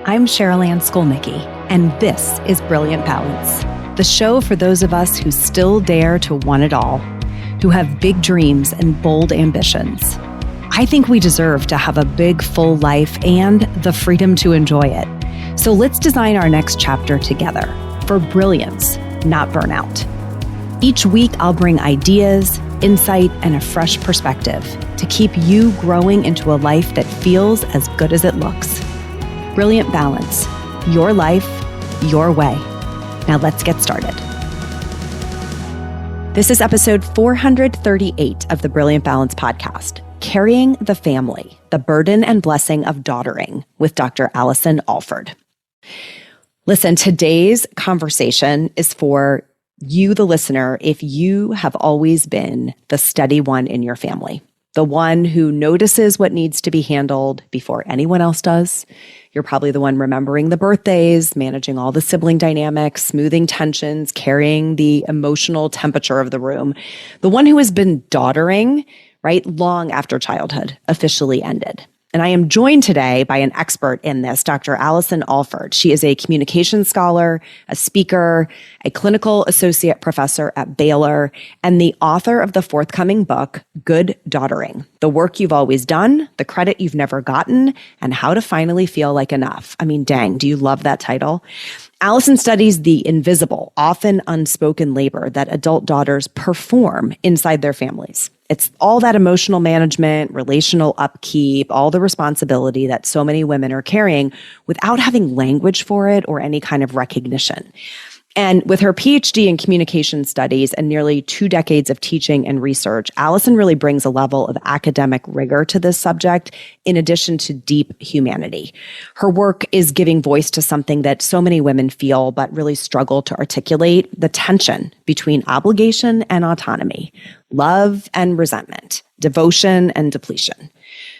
I'm Cheryl Ann Skolnicki, and this is Brilliant Balance, the show for those of us who still dare to want it all, who have big dreams and bold ambitions. I think we deserve to have a big, full life and the freedom to enjoy it. So let's design our next chapter together for brilliance, not burnout. Each week, I'll bring ideas, insight, and a fresh perspective to keep you growing into a life that feels as good as it looks. Brilliant Balance, your life, your way. Now let's get started. This is episode 438 of the Brilliant Balance podcast, Carrying the Family, the Burden and Blessing of Daughtering with Dr. Allison Alford. Listen, today's conversation is for you, the listener, if you have always been the steady one in your family, the one who notices what needs to be handled before anyone else does. You're probably the one remembering the birthdays, managing all the sibling dynamics, smoothing tensions, carrying the emotional temperature of the room. The one who has been daughtering, right, long after childhood officially ended. And I am joined today by an expert in this, Dr. Allison Alford. She is a communication scholar, a speaker, a clinical associate professor at Baylor, and the author of the forthcoming book, Good Daughtering: The Work You've Always Done, the Credit You've Never Gotten, and How to Finally Feel Like Enough. I mean, dang, do you love that title? Allison studies the invisible, often unspoken labor that adult daughters perform inside their families. It's all that emotional management, relational upkeep, all the responsibility that so many women are carrying without having language for it or any kind of recognition. And with her PhD in communication studies and nearly 2 decades of teaching and research, Allison really brings a level of academic rigor to this subject in addition to deep humanity. Her work is giving voice to something that so many women feel but really struggle to articulate: the tension between obligation and autonomy, love and resentment, devotion and depletion.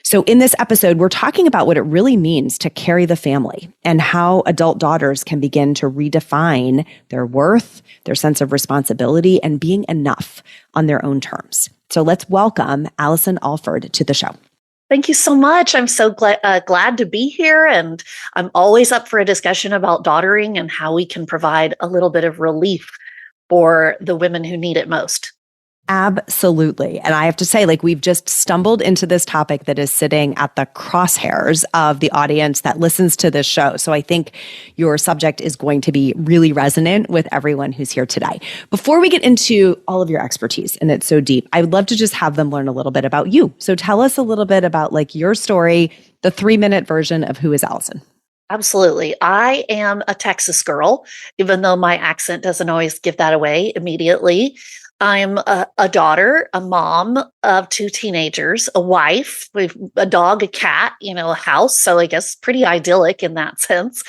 So in this episode, we're talking about what it really means to carry the family and how adult daughters can begin to redefine their worth, their sense of responsibility, and being enough on their own terms. So let's welcome Allison Alford to the show. Thank you so much. I'm so glad to be here. And I'm always up for a discussion about daughtering and how we can provide a little bit of relief for the women who need it most. Absolutely. And I have to say, we've just stumbled into this topic that is sitting at the crosshairs of the audience that listens to this show. So I think your subject is going to be really resonant with everyone who's here today. Before we get into all of your expertise, and it's so deep, I would love to just have them learn a little bit about you. So tell us a little bit about your story, the 3-minute version of who is Allison. Absolutely. I am a Texas girl, even though my accent doesn't always give that away immediately. I'm a daughter, a mom of 2 teenagers, a wife, with a dog, a cat, a house. So I guess pretty idyllic in that sense.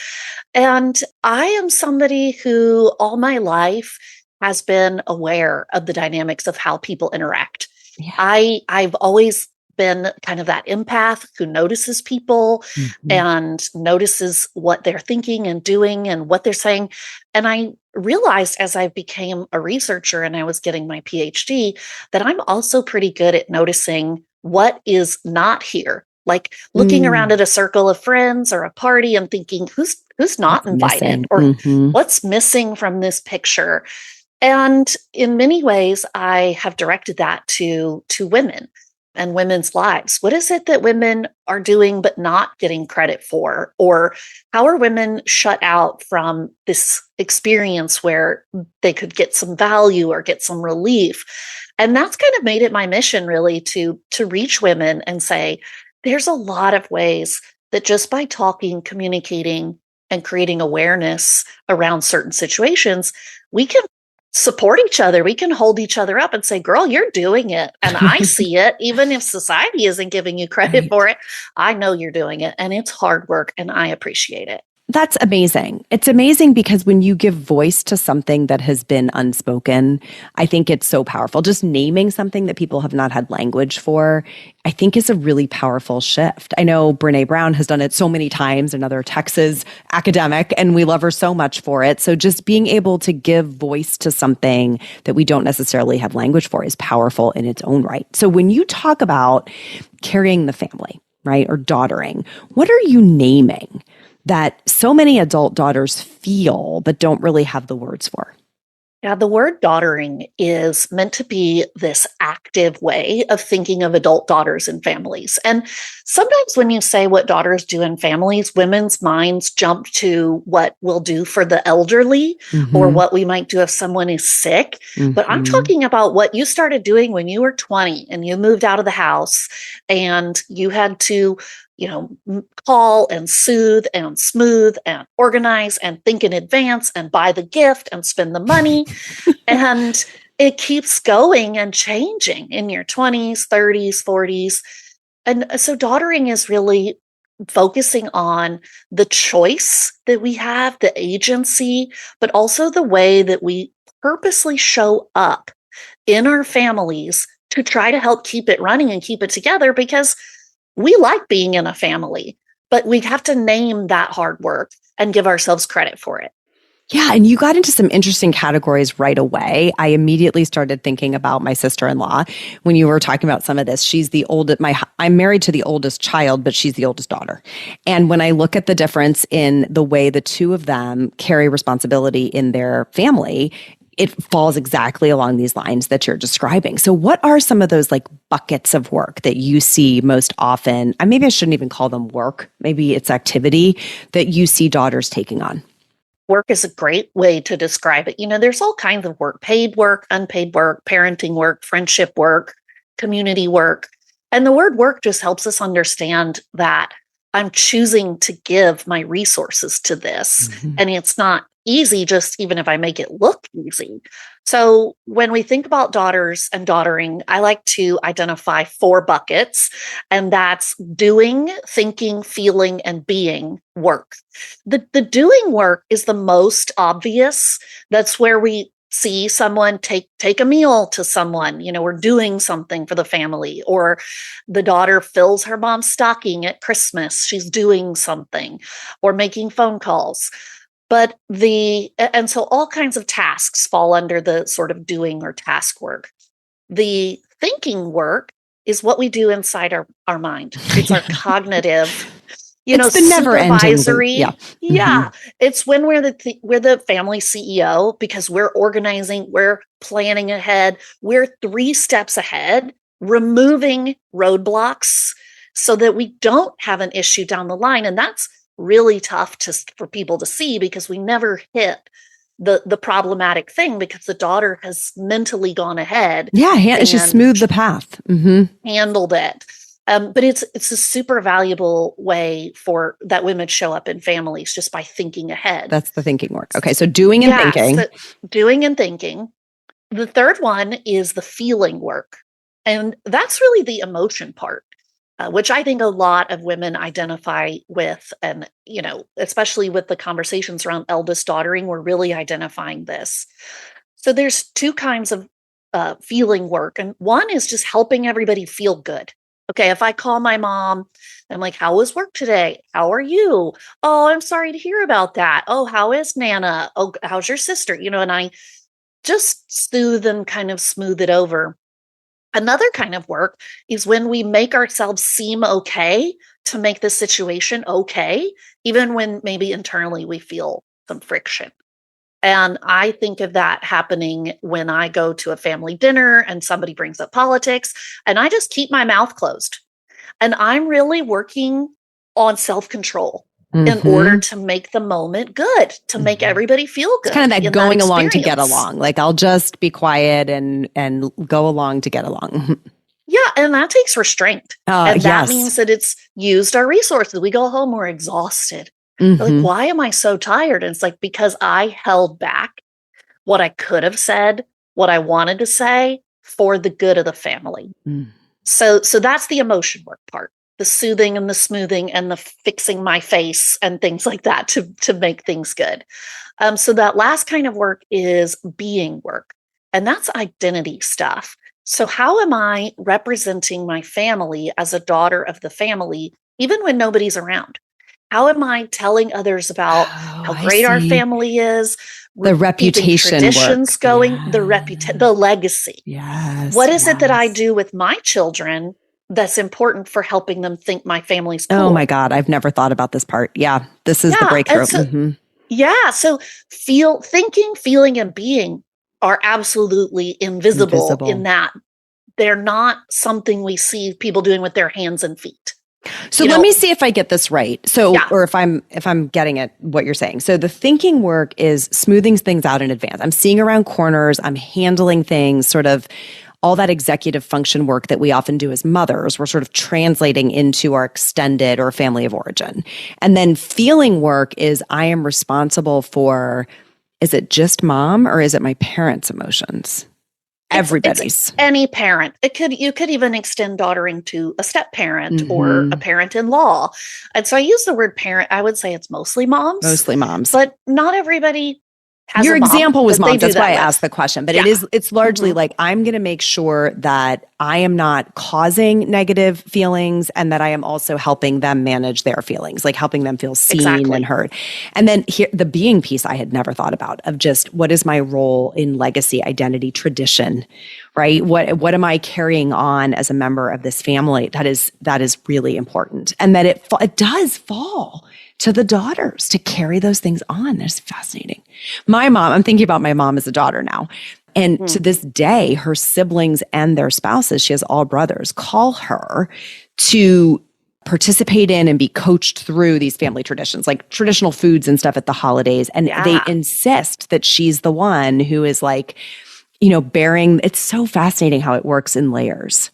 And I am somebody who all my life has been aware of the dynamics of how people interact. Yeah. I've always been kind of that empath who notices people and notices what they're thinking and doing and what they're saying. And I realized as I became a researcher and I was getting my PhD that I'm also pretty good at noticing what is not here. Like looking around at a circle of friends or a party and thinking, who's not invited or what's missing from this picture? And in many ways, I have directed that to women and women's lives. What is it that women are doing but not getting credit for? Or how are women shut out from this experience where they could get some value or get some relief? And that's kind of made it my mission, really, to reach women and say, there's a lot of ways that just by talking, communicating, and creating awareness around certain situations, we can support each other. We can hold each other up and say, girl, you're doing it. And I see it. Even if society isn't giving you credit for it, I know you're doing it. And it's hard work and I appreciate it. That's amazing. It's amazing because when you give voice to something that has been unspoken, I think it's so powerful. Just naming something that people have not had language for, I think is a really powerful shift. I know Brene Brown has done it so many times, another Texas academic, and we love her so much for it. So just being able to give voice to something that we don't necessarily have language for is powerful in its own right. So when you talk about carrying the family, right, or daughtering, what are you naming? that so many adult daughters feel, but don't really have the words for. Yeah, the word daughtering is meant to be this active way of thinking of adult daughters in families. And sometimes when you say what daughters do in families, women's minds jump to what we'll do for the elderly or what we might do if someone is sick. But I'm talking about what you started doing when you were 20 and you moved out of the house and you had to call and soothe and smooth and organize and think in advance and buy the gift and spend the money. And it keeps going and changing in your 20s, 30s, 40s. And so daughtering is really focusing on the choice that we have, the agency, but also the way that we purposely show up in our families to try to help keep it running and keep it together, because we like being in a family, but we have to name that hard work and give ourselves credit for it. Yeah. And you got into some interesting categories right away. I immediately started thinking about my sister-in-law when you were talking about some of this. She's the oldest, I'm married to the oldest child, but she's the oldest daughter. And when I look at the difference in the way the two of them carry responsibility in their family, it falls exactly along these lines that you're describing. So what are some of those like buckets of work that you see most often? Maybe I shouldn't even call them work. Maybe it's activity that you see daughters taking on. Work is a great way to describe it. There's all kinds of work: paid work, unpaid work, parenting work, friendship work, community work. And the word work just helps us understand that I'm choosing to give my resources to this. And it's not easy, just even if I make it look easy. So when we think about daughters and daughtering, I like to identify 4 buckets, and that's doing, thinking, feeling, and being work. The doing work is the most obvious. That's where we see someone take a meal to someone, we're doing something for the family, or the daughter fills her mom's stocking at Christmas, she's doing something, or making phone calls. But so all kinds of tasks fall under the sort of doing or task work. The thinking work is what we do inside our mind. It's our cognitive, it's the never-ending supervisory. loop. Yeah. It's when we're the family CEO, because we're organizing, we're planning ahead, we're 3 steps ahead, removing roadblocks so that we don't have an issue down the line. And that's really tough for people to see, because we never hit the problematic thing because the daughter has mentally gone ahead. Yeah, she smoothed the path. Handled it. But it's a super valuable way for that women show up in families, just by thinking ahead. That's the thinking work. Okay, so doing and thinking. So doing and thinking. The third one is the feeling work. And that's really the emotion part. Which I think a lot of women identify with. And, especially with the conversations around eldest daughtering, we're really identifying this. So there's 2 kinds of feeling work. And one is just helping everybody feel good. Okay, if I call my mom, I'm like, how was work today? How are you? Oh, I'm sorry to hear about that. Oh, how is Nana? Oh, how's your sister? And I just soothe and kind of smooth it over. Another kind of work is when we make ourselves seem okay to make the situation okay, even when maybe internally we feel some friction. And I think of that happening when I go to a family dinner and somebody brings up politics, and I just keep my mouth closed. And I'm really working on self-control in order to make the moment good, to make everybody feel good. It's kind of that going along to get along. Like, I'll just be quiet and go along to get along. Yeah, and that takes restraint. And that means that it's used our resources. We go home, we're exhausted. Like, why am I so tired? And it's like, because I held back what I could have said, what I wanted to say for the good of the family. So that's the emotion work part. The soothing and the smoothing and the fixing my face and things like that to make things good. So that last kind of work is being work. And that's identity stuff. So how am I representing my family as a daughter of the family, even when nobody's around? How am I telling others about how great our family is? The reputation traditions work. Going, the legacy. Yes. What is it that I do with my children that's important for helping them think my family's cool. Oh my God, I've never thought about this part. Yeah, this is the breakthrough. So thinking, feeling, and being are absolutely invisible in that they're not something we see people doing with their hands and feet. So let me see if I get this right. Or if I'm getting it, what you're saying. So the thinking work is smoothing things out in advance. I'm seeing around corners. I'm handling things, sort of all that executive function work that we often do as mothers. We're sort of translating into our extended or family of origin. And then feeling work is I am responsible for, is it just mom or is it my parents' emotions? Everybody's. It's any parent. You could even extend daughtering to a step parent or a parent-in-law. And so I use the word parent. I would say it's mostly moms. Mostly moms. But not everybody has Your a mom, example was moms. That's why I with. asked the question. But it's largely like I'm going to make sure that I am not causing negative feelings and that I am also helping them manage their feelings, like helping them feel seen and heard. And then here, the being piece I had never thought about of just what is my role in legacy, identity, tradition, right? What am I carrying on as a member of this family? That is really important. And that it does fall to the daughters to carry those things on. That's fascinating. My mom, I'm thinking about my mom as a daughter now. And to this day, her siblings and their spouses, she has all brothers, call her to participate in and be coached through these family traditions, like traditional foods and stuff at the holidays. And they insist that she's the one who is like, bearing. It's so fascinating how it works in layers.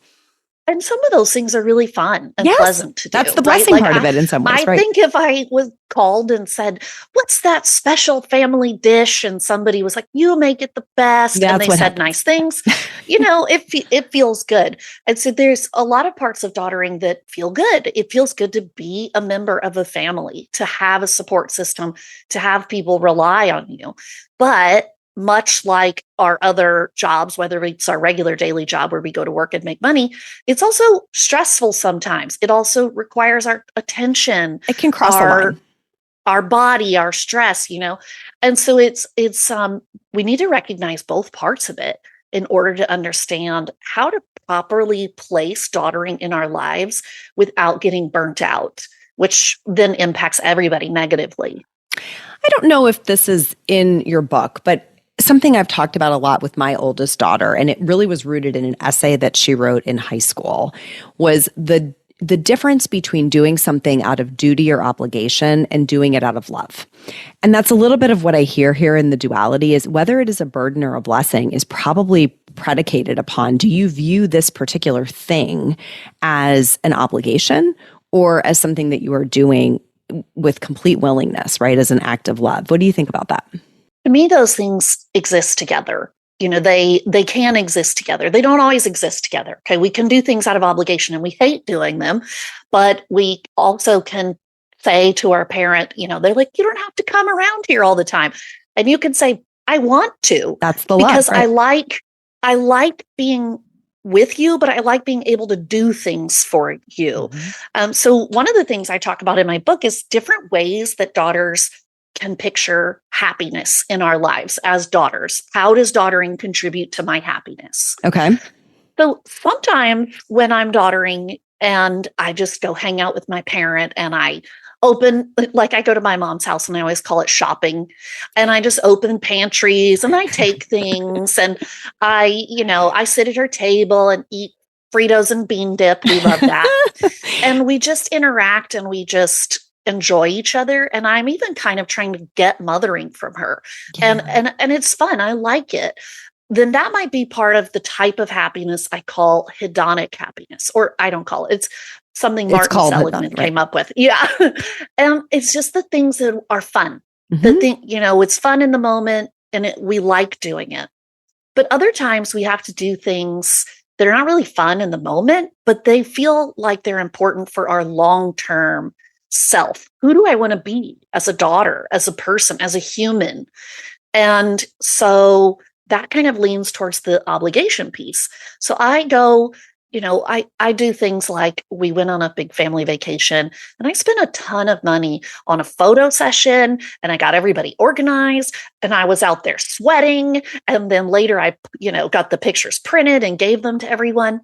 And some of those things are really fun and pleasant to do. That's the blessing part of it in some ways, I think if I was called and said, what's that special family dish? And somebody was like, you make it the best. And they said nice things. It feels good. And so there's a lot of parts of daughtering that feel good. It feels good to be a member of a family, to have a support system, to have people rely on you. But much like our other jobs, whether it's our regular daily job where we go to work and make money, it's also stressful sometimes. It also requires our attention. It can cross the line. Our body, our stress, And so it's we need to recognize both parts of it in order to understand how to properly place daughtering in our lives without getting burnt out, which then impacts everybody negatively. I don't know if this is in your book, but something I've talked about a lot with my oldest daughter, and it really was rooted in an essay that she wrote in high school, was the difference between doing something out of duty or obligation and doing it out of love. And that's a little bit of what I hear here in the duality is whether it is a burden or a blessing is probably predicated upon, do you view this particular thing as an obligation or as something that you are doing with complete willingness, right? As an act of love. What do you think about that? To me, those things exist together. They can exist together. They don't always exist together. Okay. We can do things out of obligation and we hate doing them, but we also can say to our parent, they're like, you don't have to come around here all the time. And you can say, I want to. That's the love, because right? I like being with you, but I like being able to do things for you. So one of the things I talk about in my book is different ways that daughters can picture happiness in our lives as daughters. How does daughtering contribute to my happiness? Okay. So sometimes when I'm daughtering and I just go hang out with my parent and I I go to my mom's house and I always call it shopping. And I just open pantries and I take things and I sit at her table and eat Fritos and bean dip. We love that. And we just interact and we just enjoy each other. And I'm even kind of trying to get mothering from her. Yeah. And it's fun. I like it. Then that might be part of the type of happiness I call hedonic happiness, or I don't call it. It's something Martin Seligman came up with. Yeah. And it's just the things that are fun. The thing, it's fun in the moment and we like doing it. But other times we have to do things that are not really fun in the moment, but they feel like they're important for our long-term self. Who do I want to be as a daughter, as a person, as a human? And so that kind of leans towards the obligation piece. So I go, I do things like we went on a big family vacation and I spent a ton of money on a photo session and I got everybody organized and I was out there sweating. And then later I, got the pictures printed and gave them to everyone.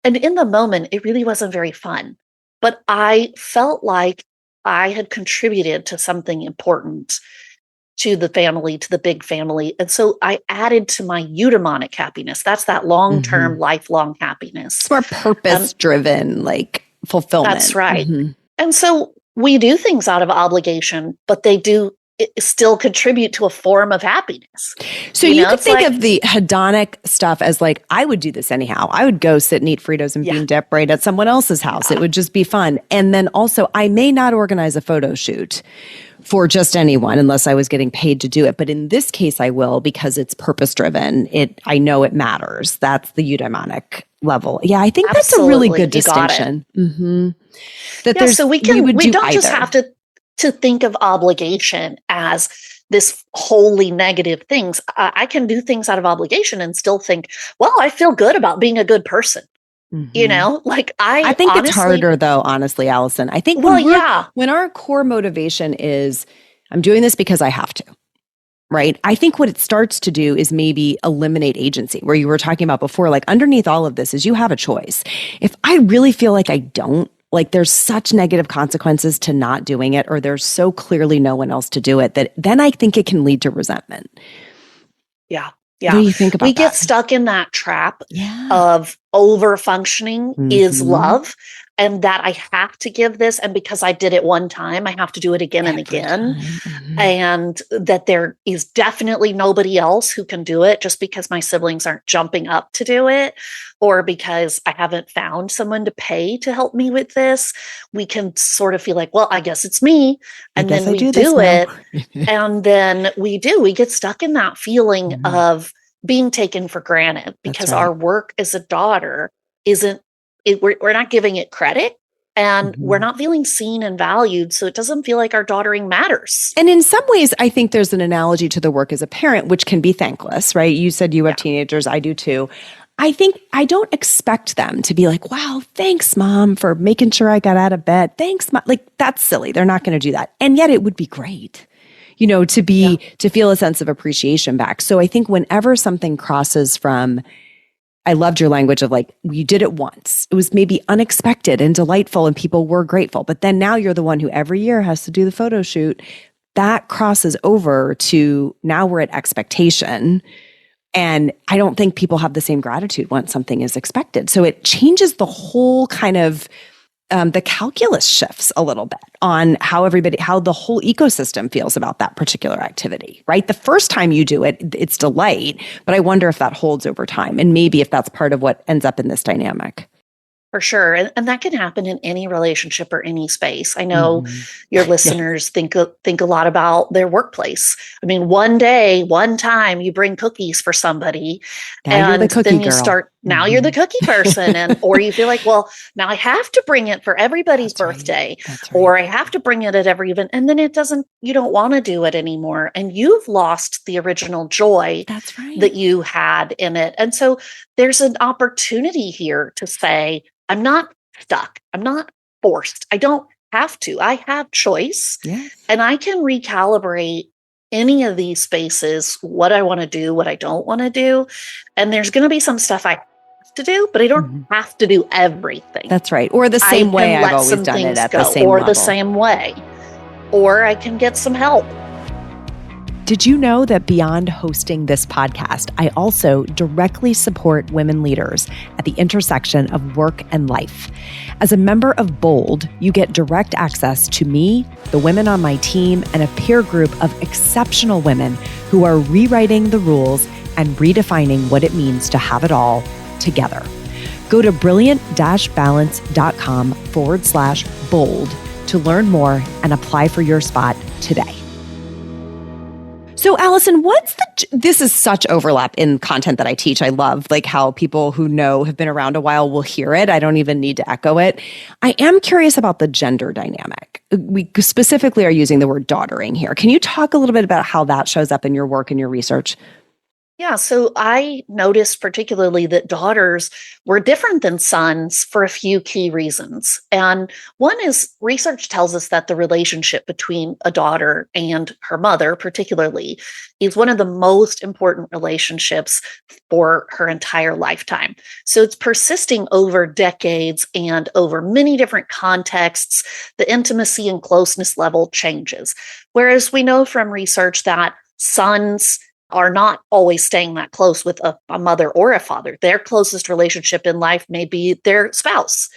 And in the moment, it really wasn't very fun. But I felt like I had contributed to something important to the family, to the big family. And so I added to my eudaimonic happiness. That's that long-term, lifelong happiness. It's more purpose-driven, like fulfillment. That's right. And so we do things out of obligation, but they do still contribute to a form of happiness. So you could think of the hedonic stuff as like, I would do this anyhow. I would go sit and eat Fritos and bean dip right at someone else's house. It would just be fun. And then also, I may not organize a photo shoot for just anyone unless I was getting paid to do it. But in this case, I will, because it's purpose-driven. I know it matters. That's the eudaimonic level. Yeah, I think that's a really good distinction. So we don't just have to think of obligation as this wholly negative things. I can do things out of obligation and still think, well, I feel good about being a good person. You know, like I think honestly, it's harder though, honestly, Allison. I think when our core motivation is, I'm doing this because I have to, right? I think what it starts to do is maybe eliminate agency, where you were talking about before, like underneath all of this is you have a choice. If I really feel like I don't, like there's such negative consequences to not doing it, or there's so clearly no one else to do it, that then I think it can lead to resentment. Yeah. What do you think about that? We get stuck in that trap of over functioning is love, and that I have to give this. And because I did it one time, I have to do it again and again. And that there is definitely nobody else who can do it just because my siblings aren't jumping up to do it, or because I haven't found someone to pay to help me with this. We can sort of feel like, well, I guess it's me. And then we do it. And then we get stuck in that feeling of being taken for granted because our work as a daughter we're not giving it credit, and we're not feeling seen and valued. So it doesn't feel like our daughtering matters. And in some ways, I think there's an analogy to the work as a parent, which can be thankless, right? You said you have teenagers. I do too. I think I don't expect them to be like, wow, thanks, Mom, for making sure I got out of bed. Thanks, Mom. Like, that's silly. They're not going to do that. And yet it would be great, you know, to feel a sense of appreciation back. So I think whenever something crosses from, I loved your language of like, you did it once. It was maybe unexpected and delightful and people were grateful. But then now you're the one who every year has to do the photo shoot. That crosses over to now we're at expectation. And I don't think people have the same gratitude once something is expected. So it changes the whole kind of, the calculus shifts a little bit on how the whole ecosystem feels about that particular activity, right? The first time you do it, it's delight, but I wonder if that holds over time, and maybe if that's part of what ends up in this dynamic. For sure. And that can happen in any relationship or any space. I know your listeners think a lot about their workplace. I mean, one time you bring cookies for somebody, now and then you start, now you're the cookie person. And, or you feel like, well, now I have to bring it for everybody's birthday, or I have to bring it at every event. And then you don't want to do it anymore. And you've lost the original joy that you had in it. And so there's an opportunity here to say, I'm not stuck. I'm not forced. I don't have to. I have choice. And I can recalibrate any of these spaces, what I want to do, what I don't want to do. And there's going to be some stuff I have to do, but I don't have to do everything. That's right. Or the same way I've always done it at the same level. Or the same way. Or I can get some help. Did you know that beyond hosting this podcast, I also directly support women leaders at the intersection of work and life? As a member of BOLD, you get direct access to me, the women on my team, and a peer group of exceptional women who are rewriting the rules and redefining what it means to have it all together. Go to brilliant-balance.com/bold to learn more and apply for your spot today. So Allison, this is such overlap in content that I teach. I love like how people who have been around a while will hear it. I don't even need to echo it. I am curious about the gender dynamic. We specifically are using the word daughtering here. Can you talk a little bit about how that shows up in your work and your research? Yeah, so I noticed particularly that daughters were different than sons for a few key reasons. And one is research tells us that the relationship between a daughter and her mother, particularly, is one of the most important relationships for her entire lifetime. So it's persisting over decades and over many different contexts. The intimacy and closeness level changes. Whereas we know from research that sons are not always staying that close with a mother or a father. Their closest relationship in life may be their spouse.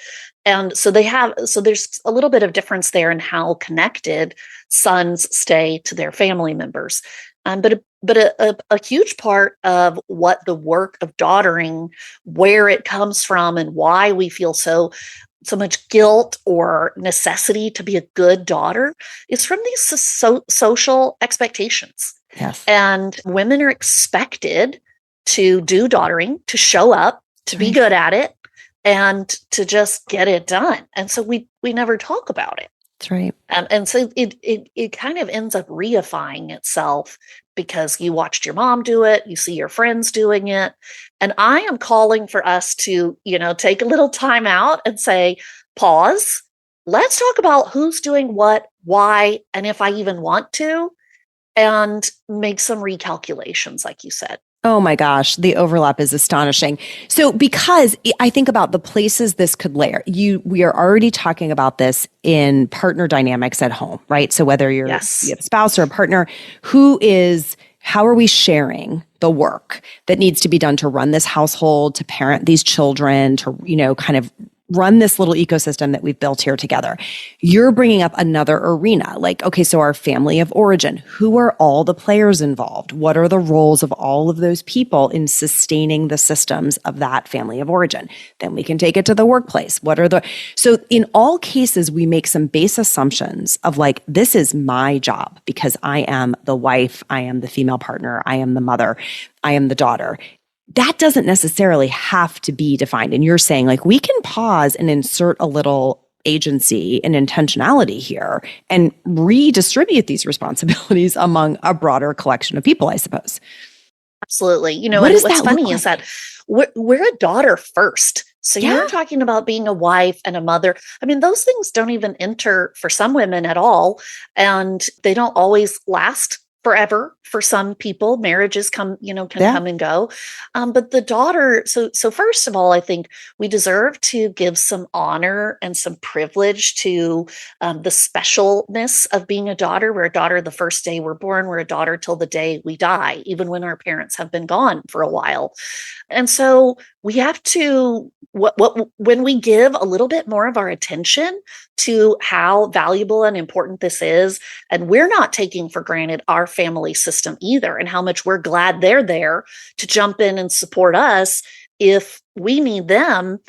And so there's a little bit of difference there in how connected sons stay to their family members. But a huge part of what the work of daughtering, where it comes from and why we feel so much guilt or necessity to be a good daughter is from these social expectations. Yes. And women are expected to do daughtering, to show up, to be good at it, and to just get it done. And so we never talk about it. That's right. And so it kind of ends up reifying itself because you watched your mom do it, you see your friends doing it. And I am calling for us to, take a little time out and say, pause. Let's talk about who's doing what, why, and if I even want to, and make some recalculations, like you said. Oh my gosh, the overlap is astonishing. So because I think about the places this could layer, we are already talking about this in partner dynamics at home, right? So whether you have a spouse or a partner, how are we sharing the work that needs to be done to run this household, to parent these children, to, kind of run this little ecosystem that we've built here together. You're bringing up another arena. Like, okay, so our family of origin, who are all the players involved? What are the roles of all of those people in sustaining the systems of that family of origin? Then we can take it to the workplace. So in all cases, we make some base assumptions of like, this is my job because I am the wife, I am the female partner, I am the mother, I am the daughter. That doesn't necessarily have to be defined. And you're saying like, we can pause and insert a little agency and intentionality here and redistribute these responsibilities among a broader collection of people, I suppose. Absolutely. What's funny is that we're a daughter first. So you're talking about being a wife and a mother. I mean, those things don't even enter for some women at all. And they don't always last forever. For some people, marriages come and go. But the daughter, so first of all, I think we deserve to give some honor and some privilege to the specialness of being a daughter. We're a daughter the first day we're born. We're a daughter till the day we die, even when our parents have been gone for a while. And so we have to, when we give a little bit more of our attention to how valuable and important this is, and we're not taking for granted our family system either, and how much we're glad they're there to jump in and support us if we need them,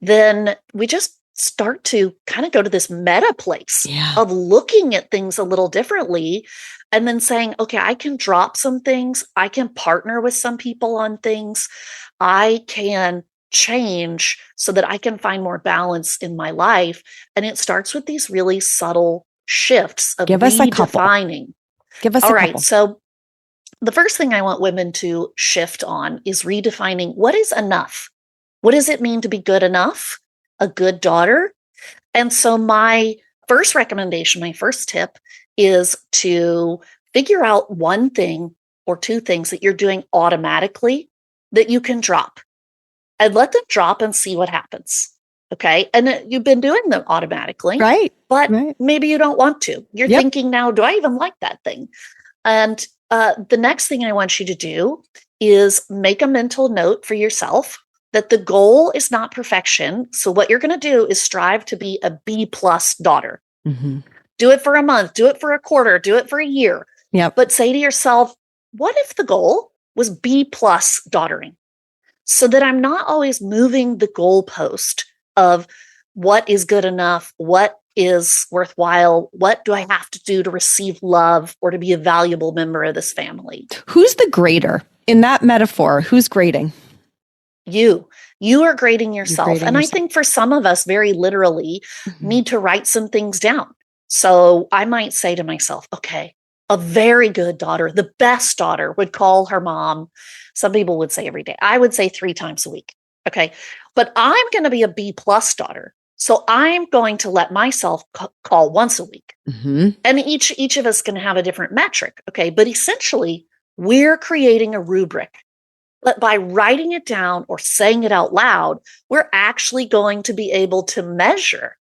then we just start to kind of go to this meta place of looking at things a little differently and then saying, okay, I can drop some things. I can partner with some people on things. I can change so that I can find more balance in my life. And it starts with these really subtle shifts of redefining. Give us a couple. All right. So the first thing I want women to shift on is redefining what is enough. What does it mean to be good enough? A good daughter? And so my first recommendation, my first tip is to figure out one thing or two things that you're doing automatically that you can drop. And let them drop and see what happens. Okay. And you've been doing them automatically. Right. But maybe you don't want to. You're thinking now, do I even like that thing? And the next thing I want you to do is make a mental note for yourself that the goal is not perfection. So what you're going to do is strive to be a B+ daughter. Mm-hmm. Do it for a month, do it for a quarter, do it for a year. Yep. But say to yourself, what if the goal was B+ daughtering? So that I'm not always moving the goalpost of what is good enough, what is worthwhile, what do I have to do to receive love or to be a valuable member of this family. Who's the grader in that metaphor? Who's grading? You are grading yourself. I think for some of us, very literally, need to write some things down. So I might say to myself, okay, A very good daughter, the best daughter, would call her mom. Some people would say every day. I would say 3 times a week. Okay. But I'm going to be a B plus daughter. So I'm going to let myself call once a week. And each of us can have a different metric. Okay. But essentially, we're creating a rubric. But by writing it down or saying it out loud, we're actually going to be able to measure,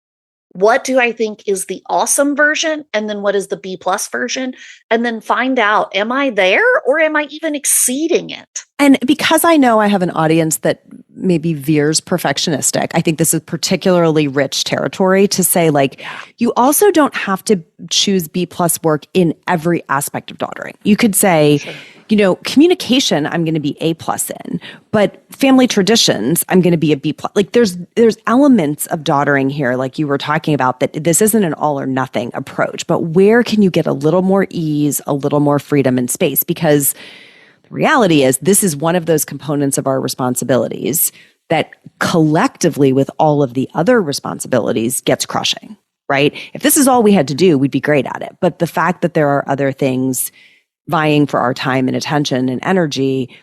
what do I think is the awesome version? And then what is the B plus version? And then find out, am I there or am I even exceeding it? And because I know I have an audience that maybe veers perfectionistic, I think this is particularly rich territory to say, like, you also don't have to choose B plus work in every aspect of daughtering. You could say, communication, I'm going to be A plus in, but family traditions, I'm going to be a B plus. Like there's elements of daughtering here, like you were talking about, that this isn't an all or nothing approach, but where can you get a little more ease, a little more freedom and space? Because the reality is this is one of those components of our responsibilities that collectively with all of the other responsibilities gets crushing, right? If this is all we had to do, we'd be great at it. But the fact that there are other things vying for our time and attention and energy,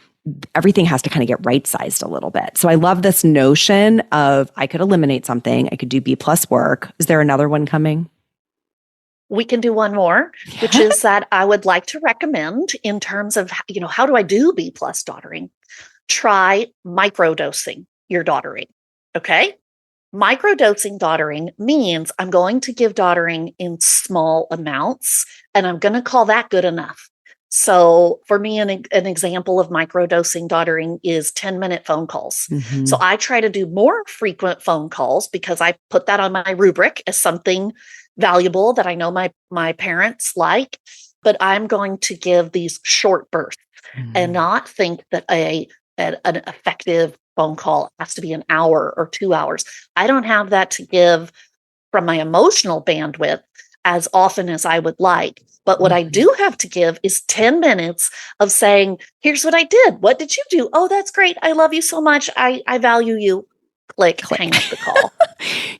everything has to kind of get right-sized a little bit. So I love this notion of I could eliminate something. I could do B plus work. Is there another one coming? We can do one more, which is that I would like to recommend in terms of, how do I do B plus daughtering? Try microdosing your daughtering. Okay. Microdosing daughtering means I'm going to give daughtering in small amounts, and I'm going to call that good enough. So for me, an example of microdosing daughtering is 10-minute phone calls. So I try to do more frequent phone calls because I put that on my rubric as something valuable that I know my parents like, but I'm going to give these short bursts and not think that an effective phone call has to be an hour or 2 hours. I don't have that to give from my emotional bandwidth as often as I would like. But what I do have to give is 10 minutes of saying, here's what I did. What did you do? Oh, that's great. I love you so much. I value you. Click. Hang up the call.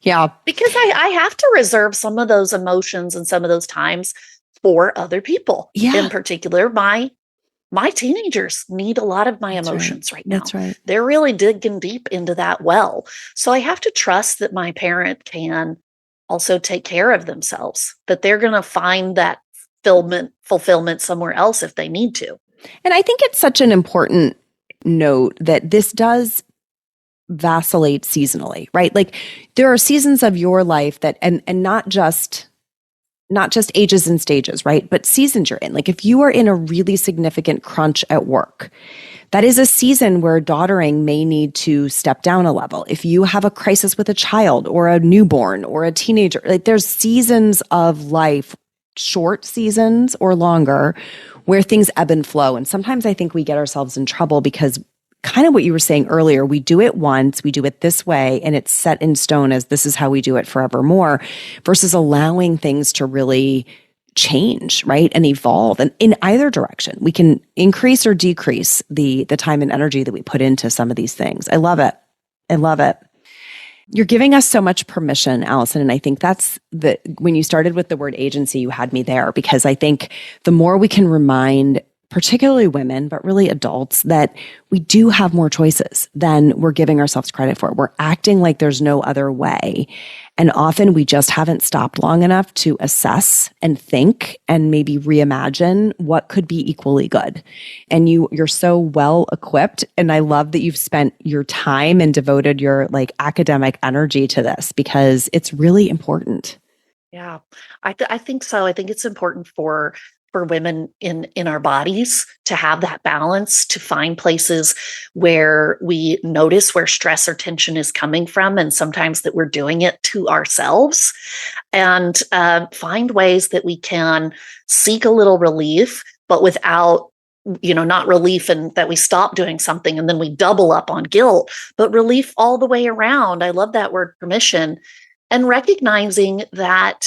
Yeah. Because I have to reserve some of those emotions and some of those times for other people. Yeah. In particular, my teenagers need a lot of my emotions right now. That's right. They're really digging deep into that well. So I have to trust that my parent can also take care of themselves, that they're going to find that fulfillment somewhere else if they need to. And I think it's such an important note that this does vacillate seasonally, right? Like there are seasons of your life that, and not just ages and stages, right? But seasons you're in. Like if you are in a really significant crunch at work, that is a season where daughtering may need to step down a level. If you have a crisis with a child or a newborn or a teenager, like there's seasons of life, short seasons or longer, where things ebb and flow. And sometimes I think we get ourselves in trouble because kind of what you were saying earlier, we do it once, we do it this way, and it's set in stone as this is how we do it forevermore, versus allowing things to really change, right? And evolve. And in either direction, we can increase or decrease the time and energy that we put into some of these things. I love it. I love it. You're giving us so much permission, Allison. And I think that's when you started with the word agency, you had me there, because I think the more we can remind particularly women, but really adults, that we do have more choices than we're giving ourselves credit for. We're acting like there's no other way. And often we just haven't stopped long enough to assess and think and maybe reimagine what could be equally good. And you're so well equipped. And I love that you've spent your time and devoted your academic energy to this, because it's really important. Yeah, I think so. I think it's important for women in our bodies to have that balance, to find places where we notice where stress or tension is coming from, and sometimes that we're doing it to ourselves, and find ways that we can seek a little relief, but without, not relief and that we stop doing something and then we double up on guilt, but relief all the way around. I love that word, permission, and recognizing that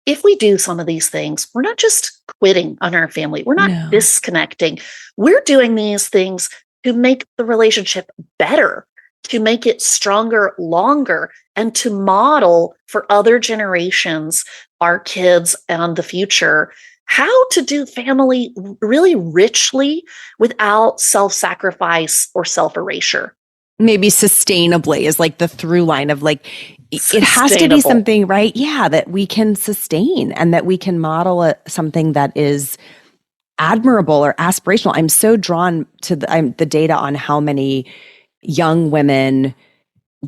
if we do some of these things, we're not just quitting on our family. We're not disconnecting. We're doing these things to make the relationship better, to make it stronger, longer, and to model for other generations, our kids and the future, how to do family really richly without self-sacrifice or self-erasure. Maybe sustainably is like the through line of like, it has to be something, right? Yeah, that we can sustain and that we can model something that is admirable or aspirational. I'm so drawn to the data on how many young women,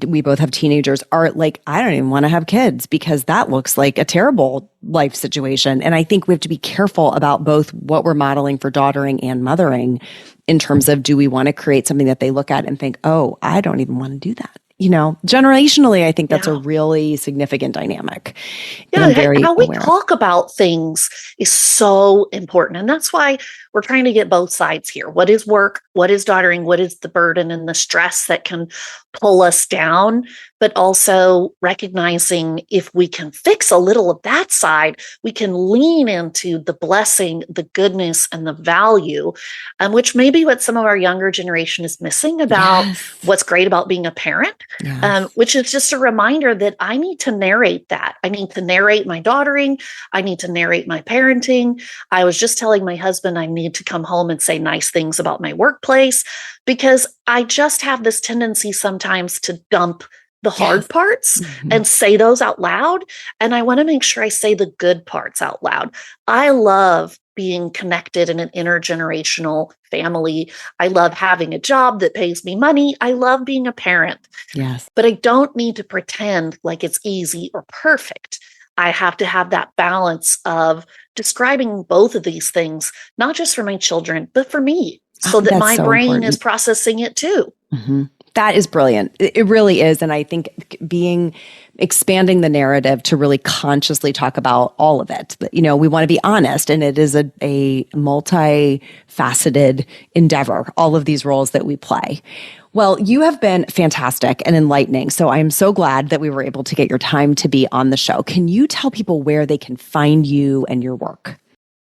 we both have teenagers, are like, I don't even want to have kids because that looks like a terrible life situation. And I think we have to be careful about both what we're modeling for daughtering and mothering in terms of, do we want to create something that they look at and think, oh, I don't even want to do that? Generationally, I think that's a really significant dynamic. Yeah, how we talk about things is so important. And that's why we're trying to get both sides here. What is work? What is daughtering? What is the burden and the stress that can pull us down? But also recognizing if we can fix a little of that side, we can lean into the blessing, the goodness, and the value, which may be what some of our younger generation is missing about what's great about being a parent, which is just a reminder that I need to narrate that. I need to narrate my daughtering. I need to narrate my parenting. I was just telling my husband I need to come home and say nice things about my workplace, because I just have this tendency sometimes to dump the hard parts and say those out loud. And I want to make sure I say the good parts out loud. I love being connected in an intergenerational family. I love having a job that pays me money. I love being a parent. Yes. But I don't need to pretend like it's easy or perfect. I have to have that balance of describing both of these things, not just for my children, but for me, so that my brain is processing it too. Mm-hmm. That is brilliant. It really is. And I think expanding the narrative to really consciously talk about all of it. But, we want to be honest, and it is a multifaceted endeavor, all of these roles that we play. Well, you have been fantastic and enlightening. So I'm so glad that we were able to get your time to be on the show. Can you tell people where they can find you and your work?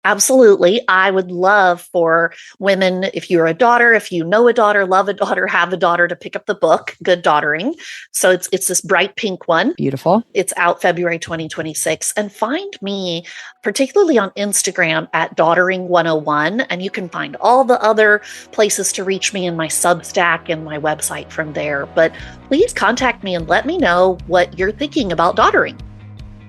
Absolutely. I would love for women, if you're a daughter, if you know a daughter, love a daughter, have a daughter, to pick up the book, Good Daughtering. So it's this bright pink one. Beautiful. It's out February 2026. And find me particularly on Instagram at Daughtering101. And you can find all the other places to reach me in my Substack and my website from there. But please contact me and let me know what you're thinking about daughtering.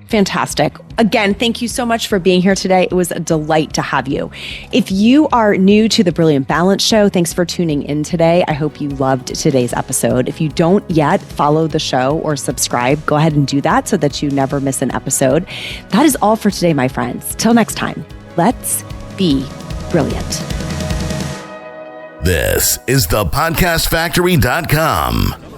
Fantastic. Again, thank you so much for being here today. It was a delight to have you. If you are new to the Brilliant Balance Show, thanks for tuning in today. I hope you loved today's episode. If you don't yet follow the show or subscribe, go ahead and do that so that you never miss an episode. That is all for today, my friends. Till next time, let's be brilliant. This is thepodcastfactory.com.